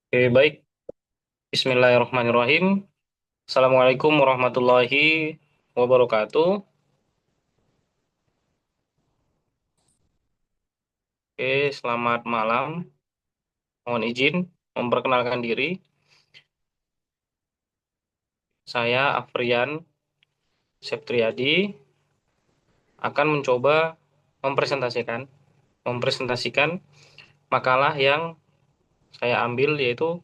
Oke, baik. Bismillahirrahmanirrahim. Assalamualaikum warahmatullahi wabarakatuh. Oke, selamat malam. Mohon izin memperkenalkan diri. Saya Afrian Septriadi akan mencoba mempresentasikan mempresentasikan makalah yang saya ambil yaitu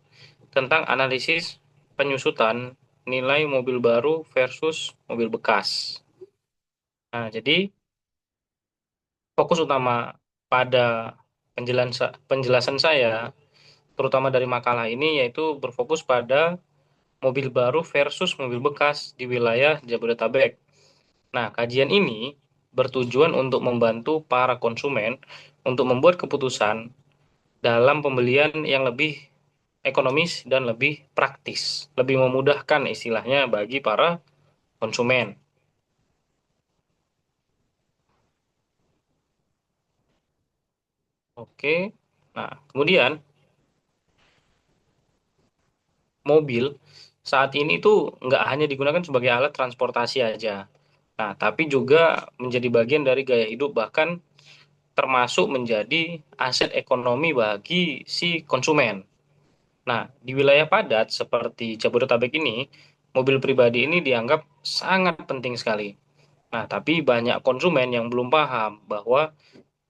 tentang analisis penyusutan nilai mobil baru versus mobil bekas. Nah, jadi fokus utama pada penjelasan saya terutama dari makalah ini yaitu berfokus pada mobil baru versus mobil bekas di wilayah Jabodetabek. Nah, kajian ini bertujuan untuk membantu para konsumen untuk membuat keputusan dalam pembelian yang lebih ekonomis dan lebih praktis, lebih memudahkan istilahnya bagi para konsumen. Oke. Nah, kemudian mobil saat ini tuh nggak hanya digunakan sebagai alat transportasi aja. Nah, tapi juga menjadi bagian dari gaya hidup bahkan termasuk menjadi aset ekonomi bagi si konsumen. Nah, di wilayah padat seperti Jabodetabek ini, mobil pribadi ini dianggap sangat penting sekali. Nah, tapi banyak konsumen yang belum paham bahwa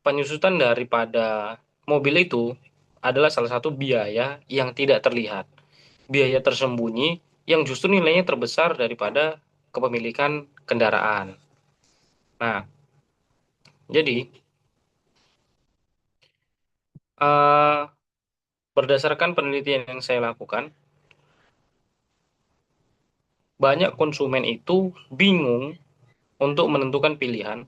penyusutan daripada mobil itu adalah salah satu biaya yang tidak terlihat, biaya tersembunyi yang justru nilainya terbesar daripada kepemilikan kendaraan. Nah, jadi eh, berdasarkan penelitian yang saya lakukan, banyak konsumen itu bingung untuk menentukan pilihan.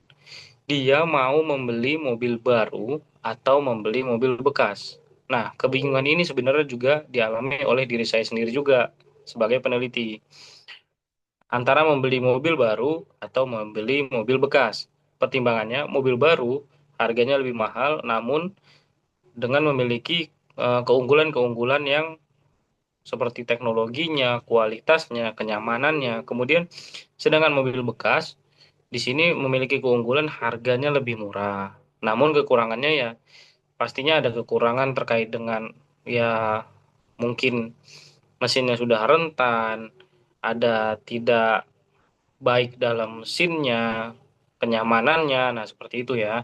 Dia mau membeli mobil baru atau membeli mobil bekas. Nah, kebingungan ini sebenarnya juga dialami oleh diri saya sendiri juga sebagai peneliti. Antara membeli mobil baru atau membeli mobil bekas. Pertimbangannya, mobil baru harganya lebih mahal, namun dengan memiliki keunggulan-keunggulan yang seperti teknologinya, kualitasnya, kenyamanannya. Kemudian, sedangkan mobil bekas di sini memiliki keunggulan harganya lebih murah. Namun kekurangannya ya pastinya ada kekurangan terkait dengan ya mungkin mesinnya sudah rentan, ada tidak baik dalam mesinnya, kenyamanannya, nah seperti itu ya.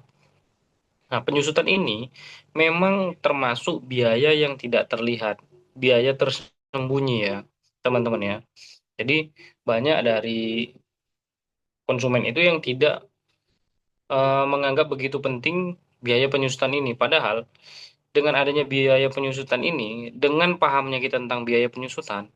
Nah, penyusutan ini memang termasuk biaya yang tidak terlihat, biaya tersembunyi ya, teman-teman ya. Jadi banyak dari konsumen itu yang tidak menganggap begitu penting biaya penyusutan ini. Padahal dengan adanya biaya penyusutan ini, dengan pahamnya kita tentang biaya penyusutan,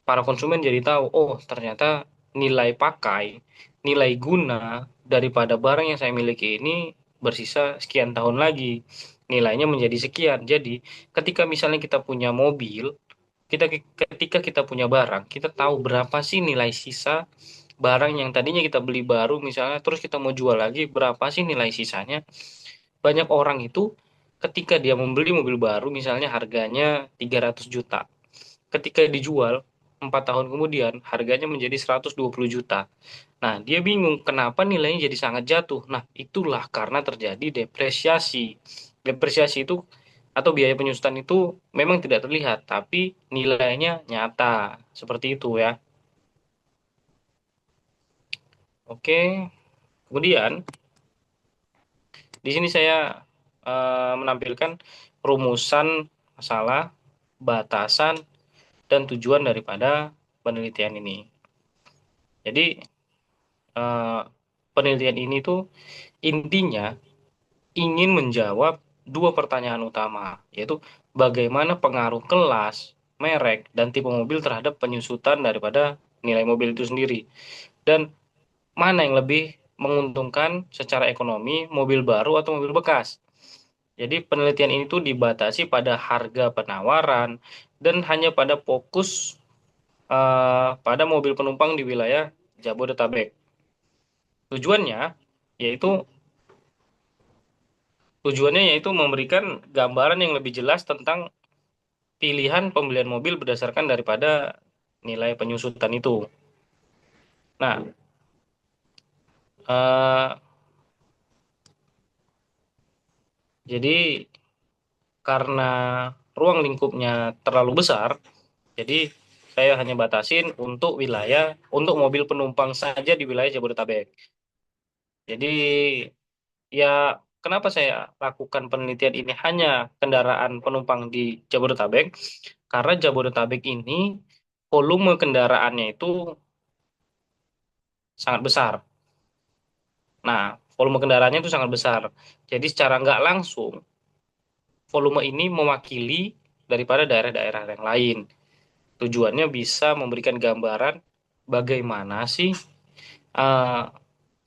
para konsumen jadi tahu, oh ternyata nilai pakai, nilai guna daripada barang yang saya miliki ini bersisa sekian tahun lagi. Nilainya menjadi sekian. Jadi, ketika misalnya kita punya mobil, kita ketika kita punya barang, kita tahu berapa sih nilai sisa barang yang tadinya kita beli baru misalnya, terus kita mau jual lagi, berapa sih nilai sisanya? Banyak orang itu ketika dia membeli mobil baru misalnya harganya 300 juta. Ketika dijual 4 tahun kemudian harganya menjadi 120 juta. Nah, dia bingung kenapa nilainya jadi sangat jatuh. Nah, itulah karena terjadi depresiasi. Depresiasi itu atau biaya penyusutan itu memang tidak terlihat, tapi nilainya nyata. Seperti itu ya. Oke. Kemudian di sini saya menampilkan rumusan masalah, batasan, dan tujuan daripada penelitian ini. Jadi eh, penelitian ini tuh intinya ingin menjawab dua pertanyaan utama, yaitu bagaimana pengaruh kelas, merek, dan tipe mobil terhadap penyusutan daripada nilai mobil itu sendiri, dan mana yang lebih menguntungkan secara ekonomi, mobil baru atau mobil bekas. Jadi penelitian ini tuh dibatasi pada harga penawaran dan hanya pada fokus pada mobil penumpang di wilayah Jabodetabek. Tujuannya yaitu tujuannya yaitu memberikan gambaran yang lebih jelas tentang pilihan pembelian mobil berdasarkan daripada nilai penyusutan itu. Nah, eh, jadi karena ruang lingkupnya terlalu besar, jadi saya hanya batasin untuk wilayah, untuk mobil penumpang saja di wilayah Jabodetabek. Jadi ya, kenapa saya lakukan penelitian ini hanya kendaraan penumpang di Jabodetabek? Karena Jabodetabek ini volume kendaraannya itu sangat besar. Nah, volume kendaraannya itu sangat besar. Jadi secara nggak langsung, volume ini mewakili daripada daerah-daerah yang lain. Tujuannya bisa memberikan gambaran bagaimana sih, eh,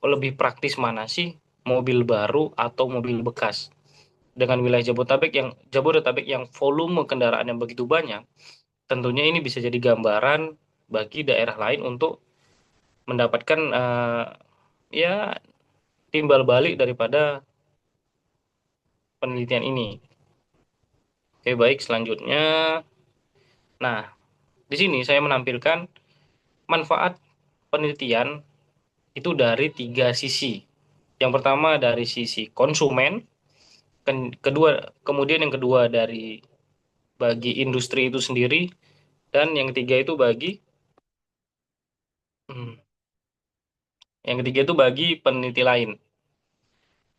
lebih praktis mana sih mobil baru atau mobil bekas. Dengan wilayah Jabodetabek yang volume kendaraan yang begitu banyak, tentunya ini bisa jadi gambaran bagi daerah lain untuk mendapatkan ya timbal balik daripada penelitian ini. Oke, baik, selanjutnya. Nah, di sini saya menampilkan manfaat penelitian itu dari tiga sisi. Yang pertama dari sisi konsumen, kedua, kemudian yang kedua dari bagi industri itu sendiri, dan yang ketiga itu bagi hmm, yang ketiga itu bagi peneliti lain.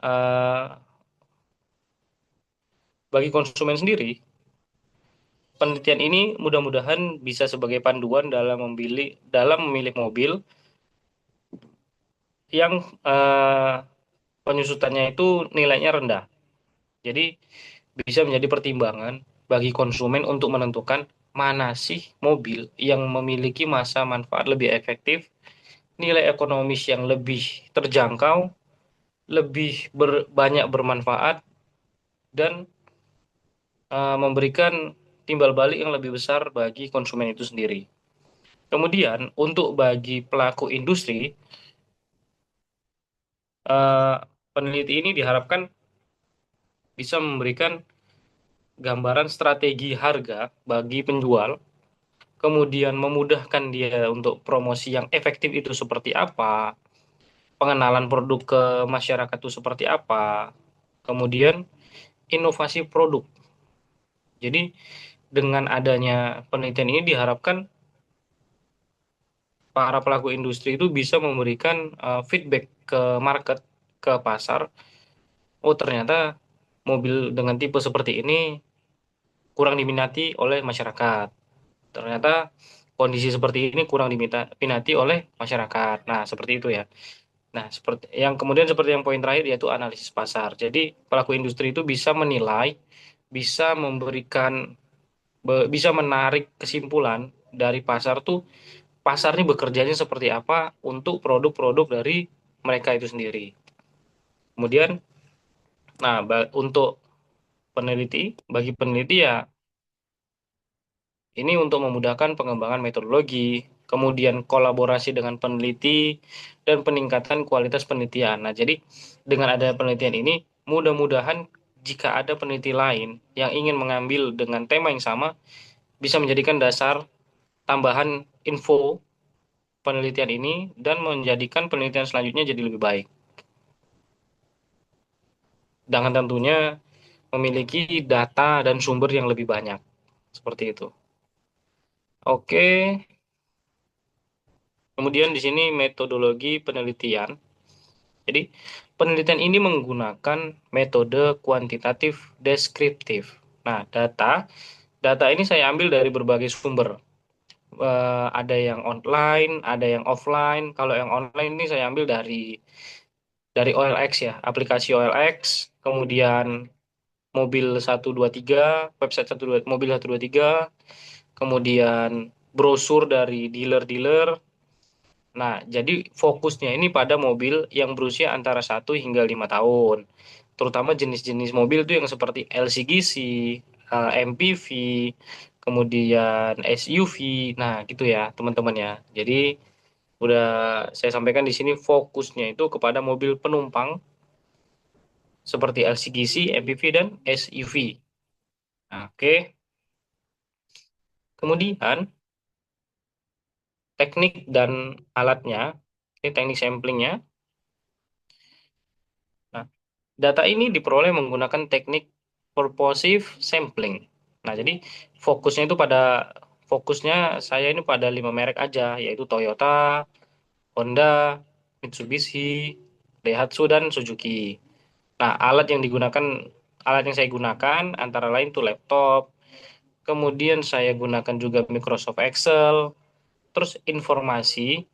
Eh, Bagi konsumen sendiri, penelitian ini mudah-mudahan bisa sebagai panduan dalam memilih mobil yang penyusutannya itu nilainya rendah. Jadi bisa menjadi pertimbangan bagi konsumen untuk menentukan mana sih mobil yang memiliki masa manfaat lebih efektif, nilai ekonomis yang lebih terjangkau, banyak bermanfaat, dan memberikan timbal balik yang lebih besar bagi konsumen itu sendiri. Kemudian untuk bagi pelaku industri, eh, peneliti ini diharapkan bisa memberikan gambaran strategi harga bagi penjual, kemudian memudahkan dia untuk promosi yang efektif itu seperti apa, pengenalan produk ke masyarakat itu seperti apa, kemudian inovasi produk. Jadi dengan adanya penelitian ini diharapkan para pelaku industri itu bisa memberikan feedback ke market, ke pasar. Oh, ternyata mobil dengan tipe seperti ini kurang diminati oleh masyarakat. Ternyata kondisi seperti ini kurang diminati oleh masyarakat. Nah, seperti itu ya. Nah, seperti yang poin terakhir yaitu analisis pasar. Jadi, pelaku industri itu bisa menilai, bisa bisa menarik kesimpulan dari pasar tuh, pasar ini bekerjanya seperti apa untuk produk-produk dari mereka itu sendiri. Kemudian, nah, untuk bagi peneliti ya, ini untuk memudahkan pengembangan metodologi, kemudian kolaborasi dengan peneliti, dan peningkatan kualitas penelitian. Nah, jadi dengan adanya penelitian ini, mudah-mudahan jika ada peneliti lain yang ingin mengambil dengan tema yang sama, bisa menjadikan dasar tambahan info penelitian ini dan menjadikan penelitian selanjutnya jadi lebih baik. Dengan tentunya memiliki data dan sumber yang lebih banyak. Seperti itu. Oke, kemudian di sini metodologi penelitian. Jadi, penelitian ini menggunakan metode kuantitatif deskriptif. Nah, data ini saya ambil dari berbagai sumber. Ada yang online, ada yang offline. Kalau yang online ini saya ambil dari OLX ya, aplikasi OLX, kemudian mobil 123, website 12, mobil 123, kemudian brosur dari dealer-dealer. Nah, jadi fokusnya ini pada mobil yang berusia antara 1 hingga 5 tahun. Terutama jenis-jenis mobil itu yang seperti LCGC, MPV, kemudian SUV. Nah, gitu ya, teman-teman ya. Jadi, udah saya sampaikan di sini fokusnya itu kepada mobil penumpang seperti LCGC, MPV, dan SUV. Nah, oke. Kemudian teknik dan alatnya, ini teknik samplingnya. Nah, data ini diperoleh menggunakan teknik purposive sampling. Nah, jadi fokusnya itu pada fokusnya saya ini pada 5 merek aja, yaitu Toyota, Honda, Mitsubishi, Daihatsu, dan Suzuki. Nah, alat yang saya gunakan antara lain tuh laptop, kemudian saya gunakan juga Microsoft Excel, terus informasi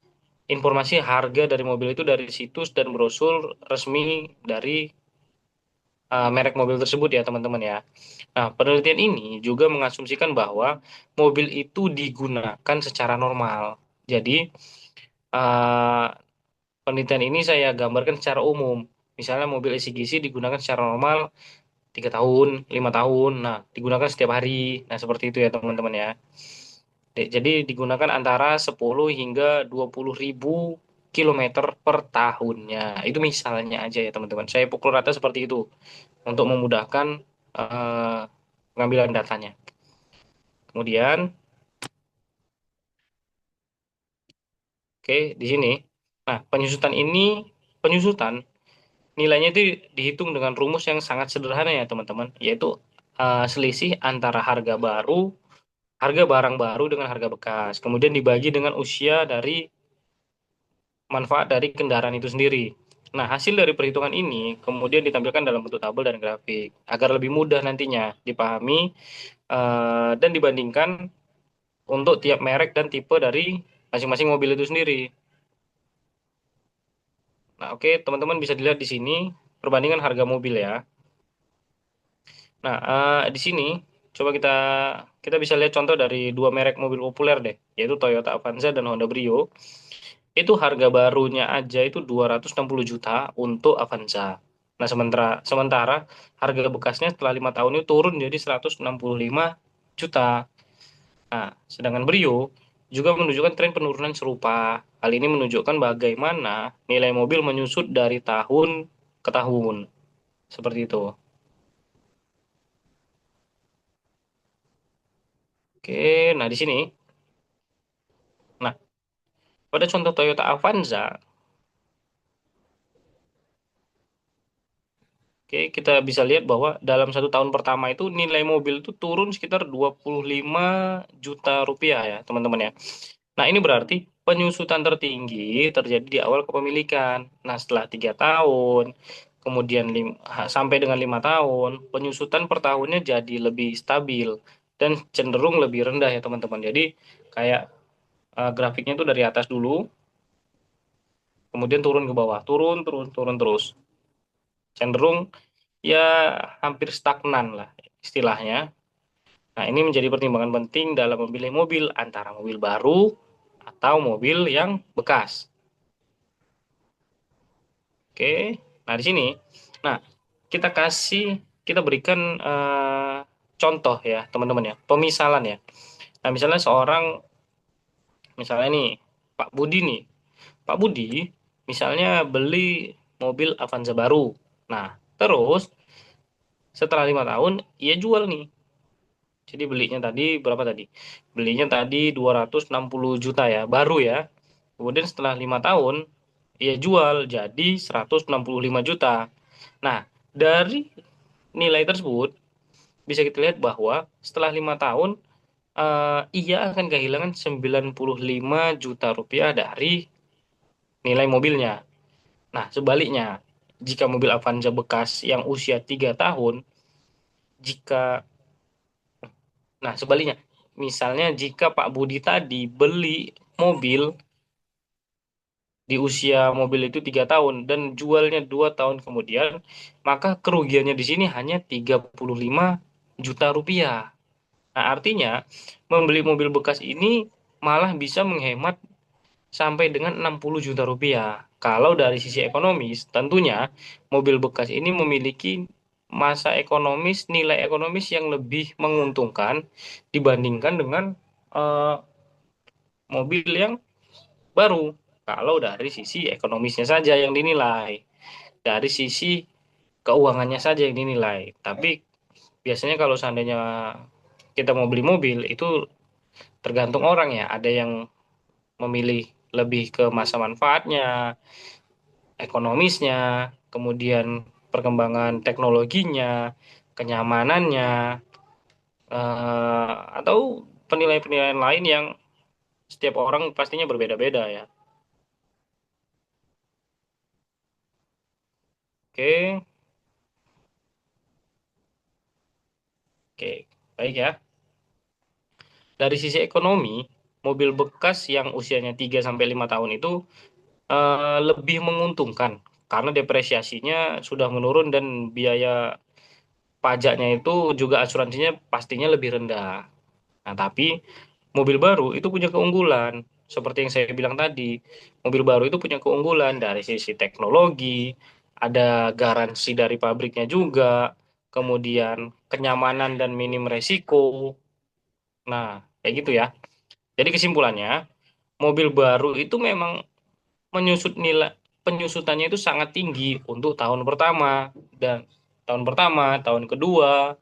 harga dari mobil itu dari situs dan brosur resmi dari merek mobil tersebut ya teman-teman ya. Nah, penelitian ini juga mengasumsikan bahwa mobil itu digunakan secara normal. Jadi, eh, penelitian ini saya gambarkan secara umum. Misalnya mobil AC/DC digunakan secara normal 3 tahun, 5 tahun. Nah, digunakan setiap hari. Nah, seperti itu ya teman-teman ya. Jadi digunakan antara 10 hingga 20 ribu kilometer per tahunnya. Itu misalnya aja ya teman-teman. Saya pukul rata seperti itu untuk memudahkan eh, pengambilan datanya. Kemudian, oke, di sini. Nah, penyusutan nilainya itu dihitung dengan rumus yang sangat sederhana ya teman-teman, yaitu selisih antara harga barang baru dengan harga bekas. Kemudian dibagi dengan usia dari manfaat dari kendaraan itu sendiri. Nah, hasil dari perhitungan ini kemudian ditampilkan dalam bentuk tabel dan grafik agar lebih mudah nantinya dipahami dan dibandingkan untuk tiap merek dan tipe dari masing-masing mobil itu sendiri. Nah, oke, teman-teman bisa dilihat di sini perbandingan harga mobil ya. Nah, di sini coba kita kita bisa lihat contoh dari dua merek mobil populer deh, yaitu Toyota Avanza dan Honda Brio. Itu harga barunya aja itu 260 juta untuk Avanza. Nah, sementara sementara harga bekasnya setelah 5 tahun itu turun jadi 165 juta. Nah, sedangkan Brio juga menunjukkan tren penurunan serupa. Hal ini menunjukkan bagaimana nilai mobil menyusut dari tahun ke tahun. Seperti itu. Oke, nah di sini. Nah, pada contoh Toyota Avanza, oke, kita bisa lihat bahwa dalam 1 tahun pertama itu nilai mobil itu turun sekitar 25 juta rupiah ya, teman-teman ya. Nah, ini berarti penyusutan tertinggi terjadi di awal kepemilikan. Nah, setelah 3 tahun, kemudian sampai dengan 5 tahun, penyusutan per tahunnya jadi lebih stabil dan cenderung lebih rendah ya, teman-teman. Jadi, kayak grafiknya itu dari atas dulu, kemudian turun ke bawah, turun, turun, turun terus. Cenderung ya hampir stagnan lah istilahnya. Nah, ini menjadi pertimbangan penting dalam memilih mobil antara mobil baru atau mobil yang bekas. Oke, nah di sini, nah kita kita berikan contoh ya teman-teman ya, pemisalan ya. Nah misalnya misalnya nih Pak Budi nih, Pak Budi misalnya beli mobil Avanza baru. Nah terus setelah 5 tahun ia jual nih. Jadi belinya tadi berapa tadi? Belinya tadi 260 juta ya, baru ya. Kemudian setelah 5 tahun ia jual jadi 165 juta. Nah, dari nilai tersebut bisa kita lihat bahwa setelah 5 tahun ia akan kehilangan 95 juta rupiah dari nilai mobilnya. Nah, sebaliknya, jika mobil Avanza bekas yang usia 3 tahun, jika, nah sebaliknya, misalnya jika Pak Budi tadi beli mobil di usia mobil itu 3 tahun dan jualnya 2 tahun kemudian, maka kerugiannya di sini hanya 35 juta rupiah. Nah, artinya membeli mobil bekas ini malah bisa menghemat sampai dengan 60 juta rupiah. Kalau dari sisi ekonomis, tentunya mobil bekas ini memiliki nilai ekonomis yang lebih menguntungkan dibandingkan dengan eh, mobil yang baru. Kalau dari sisi ekonomisnya saja yang dinilai, dari sisi keuangannya saja yang dinilai. Tapi biasanya kalau seandainya kita mau beli mobil itu tergantung orang ya. Ada yang memilih lebih ke masa manfaatnya, ekonomisnya, kemudian perkembangan teknologinya, kenyamanannya, atau penilaian-penilaian lain yang setiap orang pastinya berbeda-beda ya. Oke, oke, baik ya. Dari sisi ekonomi, mobil bekas yang usianya 3 sampai 5 tahun itu lebih menguntungkan karena depresiasinya sudah menurun dan biaya pajaknya itu juga asuransinya pastinya lebih rendah. Nah, tapi mobil baru itu punya keunggulan. Seperti yang saya bilang tadi, mobil baru itu punya keunggulan dari sisi teknologi, ada garansi dari pabriknya juga, kemudian kenyamanan dan minim resiko. Nah, kayak gitu ya. Jadi kesimpulannya, mobil baru itu memang menyusut nilai penyusutannya itu sangat tinggi untuk tahun pertama dan tahun kedua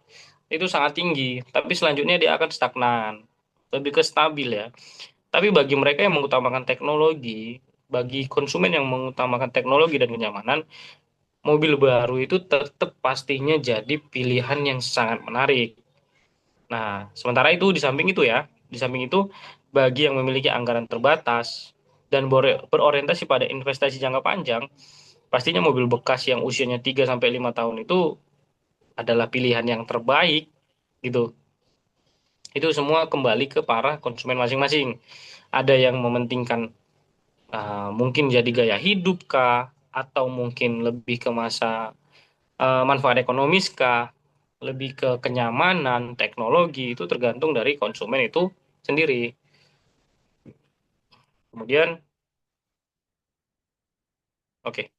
itu sangat tinggi, tapi selanjutnya dia akan stagnan, lebih ke stabil ya. Tapi bagi mereka yang mengutamakan teknologi, bagi konsumen yang mengutamakan teknologi dan kenyamanan, mobil baru itu tetap pastinya jadi pilihan yang sangat menarik. Nah, sementara itu di samping itu ya, di samping itu bagi yang memiliki anggaran terbatas dan berorientasi pada investasi jangka panjang, pastinya mobil bekas yang usianya 3 sampai 5 tahun itu adalah pilihan yang terbaik gitu. Itu semua kembali ke para konsumen masing-masing. Ada yang mementingkan mungkin jadi gaya hidup kah, atau mungkin lebih ke masa manfaat ekonomis kah, lebih ke kenyamanan, teknologi, itu tergantung dari konsumen itu sendiri. Kemudian, oke.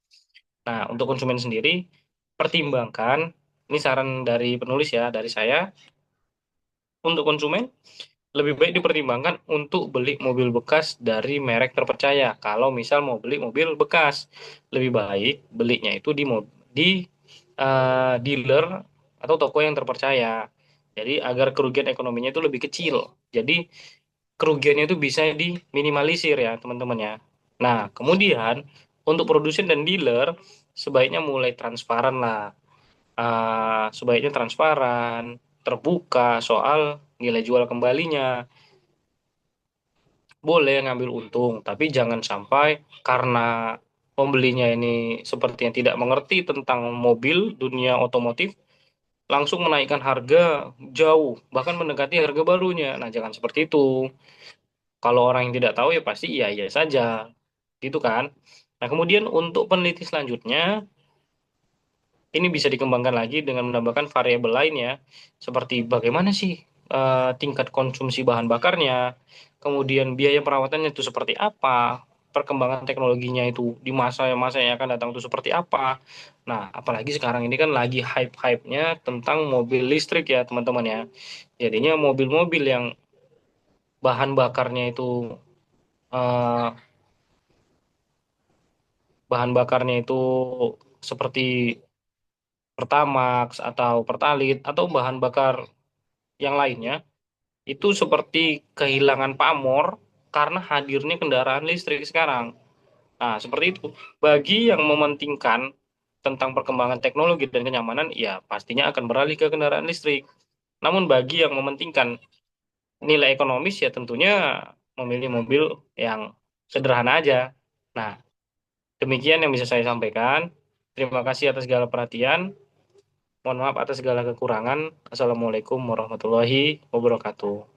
Nah, untuk konsumen sendiri, pertimbangkan, ini saran dari penulis ya, dari saya, untuk konsumen, lebih baik dipertimbangkan untuk beli mobil bekas dari merek terpercaya. Kalau misal mau beli mobil bekas, lebih baik belinya itu di dealer atau toko yang terpercaya. Jadi agar kerugian ekonominya itu lebih kecil. Jadi kerugiannya itu bisa diminimalisir ya teman-teman ya. Nah, kemudian untuk produsen dan dealer sebaiknya mulai transparan lah. Sebaiknya transparan, terbuka soal nilai jual kembalinya. Boleh ngambil untung, tapi jangan sampai karena pembelinya ini sepertinya tidak mengerti tentang mobil, dunia otomotif, langsung menaikkan harga jauh, bahkan mendekati harga barunya. Nah, jangan seperti itu. Kalau orang yang tidak tahu ya pasti iya iya saja, gitu kan. Nah, kemudian untuk peneliti selanjutnya, ini bisa dikembangkan lagi dengan menambahkan variabel lain ya, seperti bagaimana sih tingkat konsumsi bahan bakarnya, kemudian biaya perawatannya itu seperti apa, perkembangan teknologinya itu di masa-masa yang akan datang itu seperti apa. Nah, apalagi sekarang ini kan lagi hype-hypenya tentang mobil listrik ya teman-teman ya. Jadinya mobil-mobil yang bahan bakarnya itu eh, bahan bakarnya itu seperti Pertamax atau Pertalite atau bahan bakar yang lainnya itu seperti kehilangan pamor karena hadirnya kendaraan listrik sekarang. Nah, seperti itu. Bagi yang mementingkan tentang perkembangan teknologi dan kenyamanan, ya pastinya akan beralih ke kendaraan listrik. Namun bagi yang mementingkan nilai ekonomis, ya tentunya memilih mobil yang sederhana aja. Nah, demikian yang bisa saya sampaikan. Terima kasih atas segala perhatian. Mohon maaf atas segala kekurangan. Assalamualaikum warahmatullahi wabarakatuh.